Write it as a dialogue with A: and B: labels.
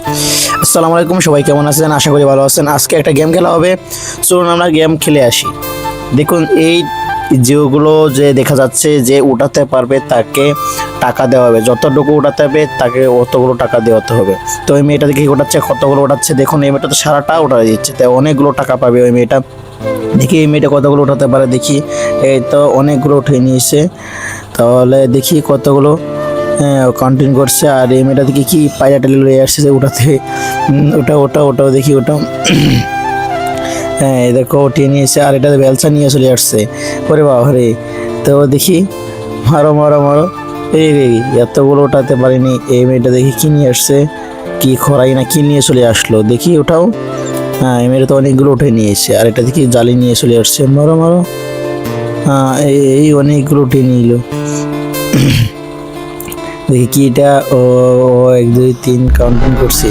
A: আসসালামু আলাইকুম, সবাই কেমন আছেন? আশা করি ভালো আছেন। আজকে একটা গেম খেলা হবে, চলুন আমরা গেম খেলে আসি। দেখুন, এই যেগুলো যে দেখা যাচ্ছে যে উঠাতে পারবে তাকে টাকা দেওয়া হবে, যতটুকু উঠাতে হবে তাকে অতগুলো টাকা দেওয়াতে হবে। তো ওই মেয়েটা দেখি ওঠাচ্ছে, কতগুলো ওঠাচ্ছে দেখুন। এই মেয়েটা তো সারাটা উঠা দিচ্ছে, তাই অনেকগুলো টাকা পাবে ওই মেয়েটা। দেখি এই মেয়েটা কতগুলো উঠাতে পারে, দেখি। এই তো অনেকগুলো উঠে নিয়েছে, তাহলে দেখি কতগুলো। হ্যাঁ, কন্টিনিউ করছে। আর এই মেয়েটা দেখি কি পায়রা টেলে লয়ে আসছে যে উঠাতে। ওটাও দেখি, ওটাও। হ্যাঁ, এই দেখো উঠিয়ে নিয়েছে, আর এটা বেলচা নিয়ে চলে আসছে। ওরে বাবা রে! তো দেখি, মারো মারো মারো। এই রে, এতগুলো উঠাতে পারিনি। এই মেয়েটা দেখি কি নিয়ে আসছে, কি খরাই না কি নিয়ে চলে আসলো, দেখি ওটাও। হ্যাঁ, এই মেয়েটা তো অনেকগুলো উঠে নিয়েছে, আর এটা দেখি জালি নিয়ে চলে আসছে। মারো মারো। হ্যাঁ, এই অনেকগুলো উঠে নিল। দেখি কি এটা। ও 1 2 3 কাউন্টিং করছি।